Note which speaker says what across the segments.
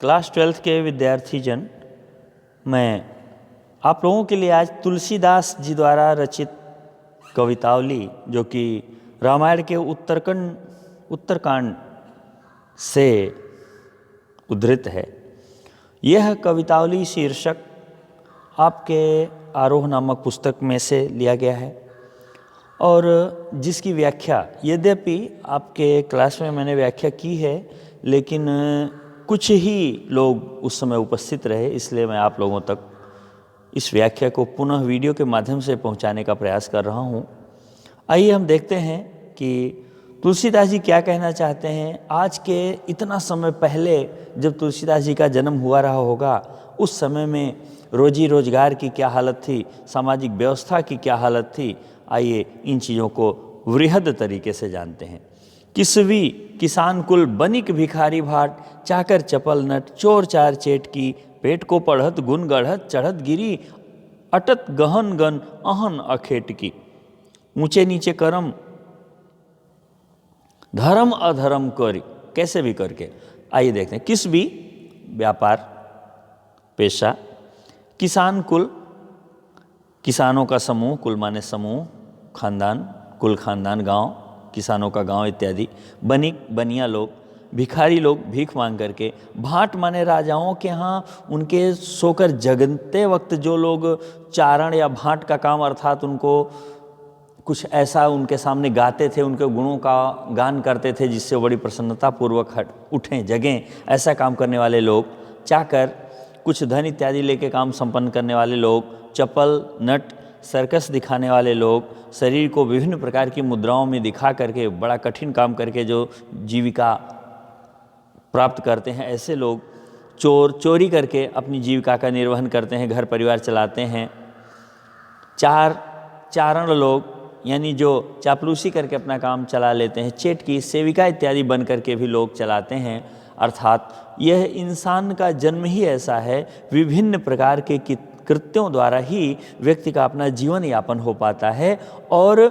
Speaker 1: Class 12th के विद्यार्थी जन, मैं आप लोगों के लिए आज तुलसीदास जी द्वारा रचित कवितावली, जो कि रामायण के उत्तरकांड से उद्धृत है, यह कवितावली शीर्षक आपके आरोह नामक पुस्तक में से लिया गया है और जिसकी व्याख्या, यद्यपि आपके क्लास में मैंने व्याख्या की है, लेकिन कुछ ही लोग उस समय उपस्थित रहे, इसलिए मैं आप लोगों तक इस व्याख्या को पुनः वीडियो के माध्यम से पहुंचाने का प्रयास कर रहा हूं। आइए हम देखते हैं कि तुलसीदास जी क्या कहना चाहते हैं। आज के इतना समय पहले जब तुलसीदास जी का जन्म हुआ रहा होगा, उस समय में रोजी रोजगार की क्या हालत थी, सामाजिक व्यवस्था की क्या हालत थी। आइए इन चीज़ों को वृहद तरीके से जानते हैं। किसवी किसान कुल बनिक भिखारी भाट, चाकर चपल नट चोर चार चेट की, पेट को पढ़त गुन गढ़त चढ़त गिरी, अटत गहन गन अहन अखेट की। ऊंचे नीचे कर्म धर्म अधर्म करी, कैसे भी करके। आइए देखते हैं। किस भी व्यापार पेशा, किसान कुल किसानों का समूह, कुल माने समूह, खानदान कुल खानदान, गांव किसानों का गांव इत्यादि, बनिक बनिया लोग, भिखारी लोग भीख मांग करके, भाट माने राजाओं के यहाँ उनके सोकर जगते वक्त जो लोग चारण या भाट का काम अर्थात उनको कुछ ऐसा उनके सामने गाते थे, उनके गुणों का गान करते थे जिससे बड़ी प्रसन्नता पूर्वक उठें जगें, ऐसा काम करने वाले लोग। चाकर कुछ धन इत्यादि लेके काम संपन्न करने वाले लोग। चपल नट सर्कस दिखाने वाले लोग, शरीर को विभिन्न प्रकार की मुद्राओं में दिखा करके बड़ा कठिन काम करके जो जीविका प्राप्त करते हैं, ऐसे लोग। चोर चोरी करके अपनी जीविका का निर्वहन करते हैं, घर परिवार चलाते हैं। चारण लोग यानी जो चापलूसी करके अपना काम चला लेते हैं। चेट की सेविका इत्यादि बन करके भी लोग चलाते हैं। अर्थात यह इंसान का जन्म ही ऐसा है, विभिन्न प्रकार के कृत्यों द्वारा ही व्यक्ति का अपना जीवन यापन हो पाता है। और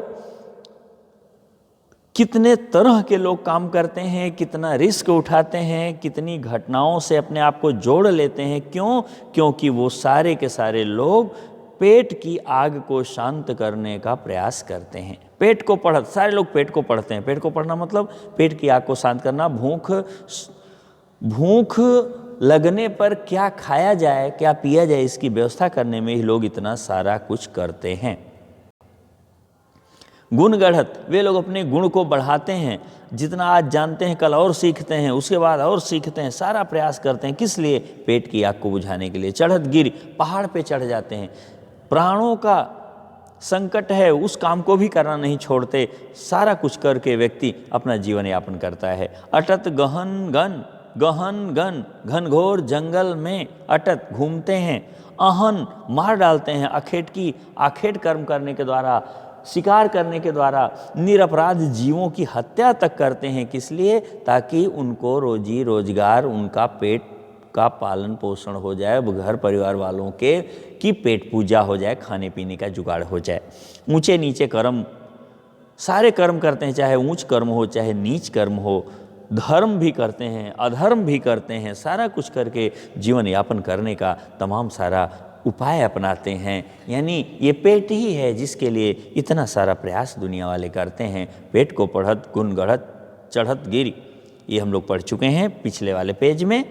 Speaker 1: कितने तरह के लोग काम करते हैं, कितना रिस्क उठाते हैं, कितनी घटनाओं से अपने आप को जोड़ लेते हैं। क्यों? क्योंकि वो सारे के सारे लोग पेट की आग को शांत करने का प्रयास करते हैं। पेट को पढ़त, सारे लोग पेट को पढ़ते हैं। पेट को पढ़ना मतलब पेट की आग को शांत करना। भूख लगने पर क्या खाया जाए, क्या पिया जाए, इसकी व्यवस्था करने में ही लोग इतना सारा कुछ करते हैं। गुण गढ़त, वे लोग अपने गुण को बढ़ाते हैं। जितना आज जानते हैं कल और सीखते हैं, उसके बाद और सीखते हैं, सारा प्रयास करते हैं। किस लिए? पेट की आग को बुझाने के लिए। चढ़त गिर, पहाड़ पे चढ़ जाते हैं। प्राणों का संकट है, उस काम को भी करना नहीं छोड़ते। सारा कुछ करके व्यक्ति अपना जीवन यापन करता है। अटत गहन गन, घनघोर जंगल में अटत घूमते हैं। अहन मार डालते हैं। अखेट की, आखेट कर्म करने के द्वारा, शिकार करने के द्वारा निरपराध जीवों की हत्या तक करते हैं। किस लिए? ताकि उनको रोजी रोजगार, उनका पेट का पालन पोषण हो जाए, घर परिवार वालों के की पेट पूजा हो जाए, खाने पीने का जुगाड़ हो जाए। ऊंचे नीचे कर्म, सारे कर्म करते हैं, चाहे ऊंच कर्म हो चाहे नीच कर्म हो। धर्म भी करते हैं, अधर्म भी करते हैं। सारा कुछ करके जीवन यापन करने का तमाम सारा उपाय अपनाते हैं। यानी ये पेट ही है जिसके लिए इतना सारा प्रयास दुनिया वाले करते हैं। पेट को पढ़त गुण गढ़त चढ़त गिरी, ये हम लोग पढ़ चुके हैं पिछले वाले पेज में।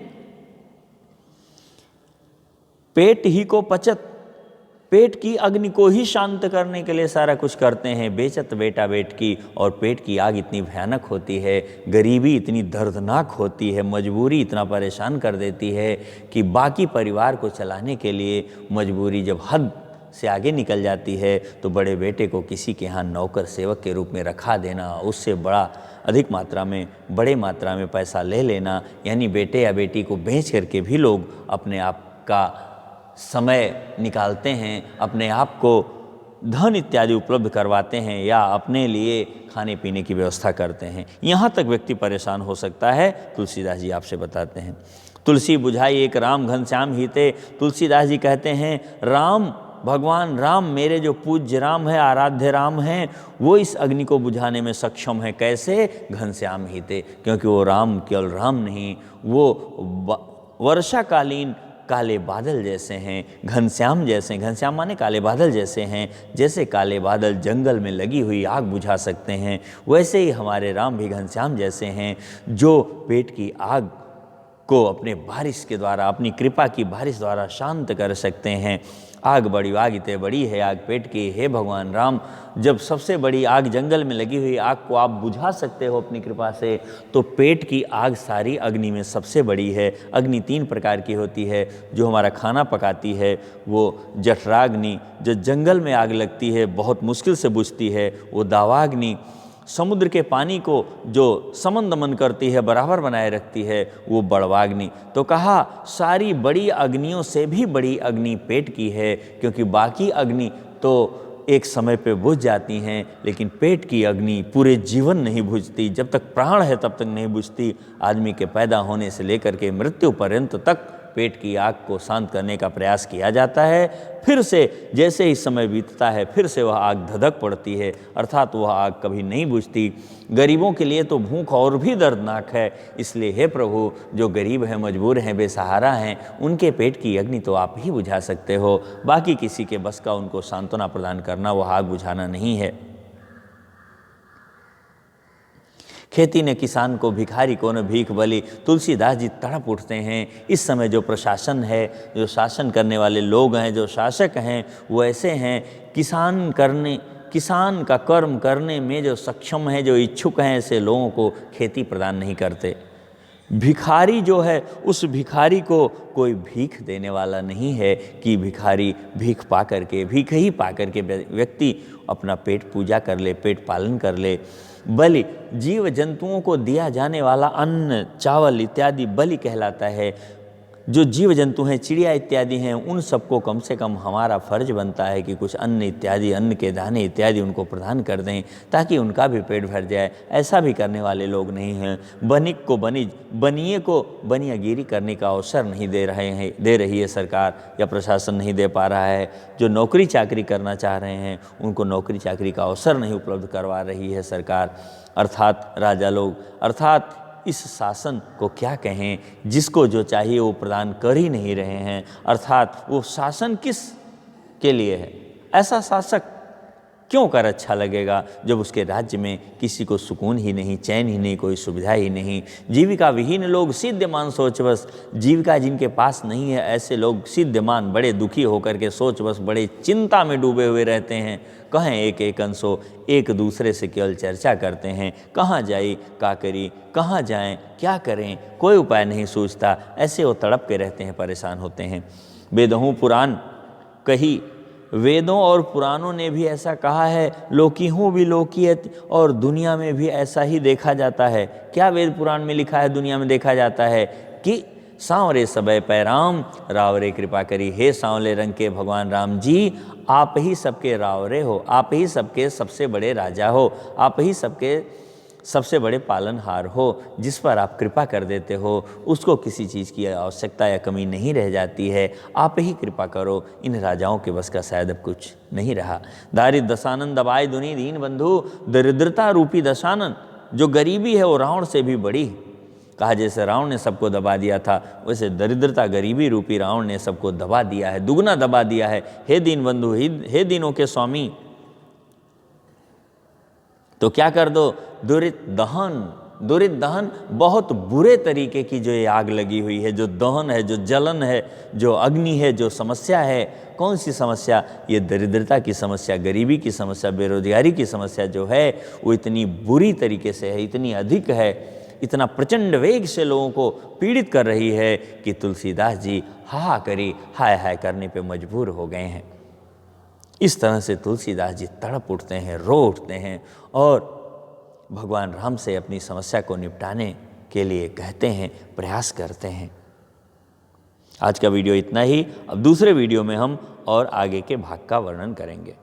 Speaker 1: पेट ही को पचत, पेट की अग्नि को ही शांत करने के लिए सारा कुछ करते हैं। बेचत बेटा बेट की, और पेट की आग इतनी भयानक होती है, गरीबी इतनी दर्दनाक होती है, मजबूरी इतना परेशान कर देती है कि बाकी परिवार को चलाने के लिए मजबूरी जब हद से आगे निकल जाती है तो बड़े बेटे को किसी के यहाँ नौकर सेवक के रूप में रखा देना, उससे अधिक मात्रा में, बड़े मात्रा में पैसा ले लेना, यानी बेटे या बेटी को बेच करके भी लोग अपने आप का समय निकालते हैं, अपने आप को धन इत्यादि उपलब्ध करवाते हैं या अपने लिए खाने पीने की व्यवस्था करते हैं। यहाँ तक व्यक्ति परेशान हो सकता है। तुलसीदास जी आपसे बताते हैं। तुलसी बुझाई एक राम घनश्याम हिते। तुलसीदास जी कहते हैं राम, भगवान राम, मेरे जो पूज्य राम है, आराध्य राम हैं, वो इस अग्नि को बुझाने में सक्षम है। कैसे? घनश्याम हिते, क्योंकि वो राम केवल राम नहीं, वो वर्षाकालीन काले बादल जैसे हैं, घनश्याम जैसे, घनश्याम माने काले बादल जैसे हैं। जैसे काले बादल जंगल में लगी हुई आग बुझा सकते हैं, वैसे ही हमारे राम भी घनश्याम जैसे हैं, जो पेट की आग को अपने बारिश के द्वारा, अपनी कृपा की बारिश द्वारा शांत कर सकते हैं। आग बड़ी आग इतने बड़ी है आग पेट की, हे भगवान राम, जब सबसे बड़ी आग जंगल में लगी हुई आग को आप बुझा सकते हो अपनी कृपा से, तो पेट की आग सारी अग्नि में सबसे बड़ी है। अग्नि 3 प्रकार की होती है। जो हमारा खाना पकाती है वो जठराग्नि, जो जंगल में आग लगती है बहुत मुश्किल से बुझती है वो दावाग्नि, समुद्र के पानी को जो समन दमन करती है, बराबर बनाए रखती है, वो बड़वाग्नि। तो कहा सारी बड़ी अग्नियों से भी बड़ी अग्नि पेट की है, क्योंकि बाकी अग्नि तो एक समय पे बुझ जाती हैं, लेकिन पेट की अग्नि पूरे जीवन नहीं बुझती। जब तक प्राण है तब तक नहीं बुझती। आदमी के पैदा होने से लेकर के मृत्यु पर्यंत तक पेट की आग को शांत करने का प्रयास किया जाता है। फिर से जैसे ही समय बीतता है फिर से वह आग धधक पड़ती है, अर्थात वह आग कभी नहीं बुझती। गरीबों के लिए तो भूख और भी दर्दनाक है। इसलिए हे प्रभु, जो गरीब हैं, मजबूर हैं, बेसहारा हैं, उनके पेट की अग्नि तो आप ही बुझा सकते हो। बाकी किसी के बस का उनको सांत्वना प्रदान करना, वह आग बुझाना नहीं है। खेती ने किसान को, भिखारी को न भीख बली। तुलसीदास जी तड़प उठते हैं। इस समय जो प्रशासन है, जो शासन करने वाले लोग हैं, जो शासक हैं, वो ऐसे हैं, किसान का कर्म करने में जो सक्षम है, जो इच्छुक हैं, ऐसे लोगों को खेती प्रदान नहीं करते। भिखारी जो है, उस भिखारी को कोई भीख देने वाला नहीं है कि भिखारी भीख पा करके, भीख ही पा करके व्यक्ति अपना पेट पूजा कर ले, पेट पालन कर ले। बलि, जीव जंतुओं को दिया जाने वाला अन्न, चावल इत्यादि बलि कहलाता है। जो जीव जंतु हैं, चिड़िया इत्यादि हैं, उन सबको कम से कम हमारा फर्ज बनता है कि कुछ अन्न इत्यादि, अन्न के दाने इत्यादि उनको प्रदान कर दें, ताकि उनका भी पेट भर जाए। ऐसा भी करने वाले लोग नहीं हैं। बनिक को बनिज, बनिए को बनियागिरी करने का अवसर नहीं दे रही है सरकार, या प्रशासन नहीं दे पा रहा है। जो नौकरी चाकरी करना चाह रहे हैं उनको नौकरी चाकरी का अवसर नहीं उपलब्ध करवा रही है सरकार, अर्थात राजा लोग। अर्थात इस शासन को क्या कहें, जिसको जो चाहिए वो प्रदान कर ही नहीं रहे हैं। अर्थात वो शासन किस के लिए है? ऐसा शासक क्यों कर अच्छा लगेगा जब उसके राज्य में किसी को सुकून ही नहीं, चैन ही नहीं, कोई सुविधा ही नहीं। जीविका विहीन लोग, सिद्धमान सोचवश, जीविका जिनके पास नहीं है, ऐसे लोग सिद्धमान बड़े दुखी होकर के सोचवश बड़े चिंता में डूबे हुए रहते हैं। कहें एक एक अंशो, एक दूसरे से केवल चर्चा करते हैं, कहाँ जाई, का करी, कहाँ जाएं, क्या करें, कोई उपाय नहीं सूझता। ऐसे वो तड़प के रहते हैं, परेशान होते हैं। वेदों पुराण कही, वेदों और पुराणों ने भी ऐसा कहा है, लोकी हूँ भी लोकीयत, और दुनिया में भी ऐसा ही देखा जाता है। क्या वेद पुराण में लिखा है, दुनिया में देखा जाता है कि सांवरे सबय पैराम, रावरे कृपा करी। हे सांवले रंग के भगवान राम जी, आप ही सबके रावरे हो, आप ही सबके सबसे बड़े राजा हो, आप ही सबके सबसे बड़े पालनहार हो। जिस पर आप कृपा कर देते हो उसको किसी चीज़ की आवश्यकता या कमी नहीं रह जाती है। आप ही कृपा करो। इन राजाओं के बस का शायद अब कुछ नहीं रहा। दारिद्र दशानन दबाए दुनी दीन बंधु, दरिद्रता रूपी दशानन, जो गरीबी है वो रावण से भी बड़ी। कहा जैसे रावण ने सबको दबा दिया था, वैसे दरिद्रता गरीबी रूपी रावण ने सबको दबा दिया है, दुगना दबा दिया है। हे दीन बंधु, हे दीनों के स्वामी, तो क्या कर दो, दुरित दहन, बहुत बुरे तरीके की जो ये आग लगी हुई है, जो दहन है, जो जलन है, जो अग्नि है, जो समस्या है। कौन सी समस्या? ये दरिद्रता की समस्या, गरीबी की समस्या, बेरोजगारी की समस्या जो है वो इतनी बुरी तरीके से है, इतनी अधिक है, इतना प्रचंड वेग से लोगों को पीड़ित कर रही है कि तुलसीदास जी हा करी, हाय हाय करने पे मजबूर हो गए हैं। इस तरह से तुलसीदास जी तड़प उठते हैं, रो उठते हैं और भगवान राम से अपनी समस्या को निपटाने के लिए कहते हैं, प्रयास करते हैं। आज का वीडियो इतना ही। अब दूसरे वीडियो में हम और आगे के भाग का वर्णन करेंगे।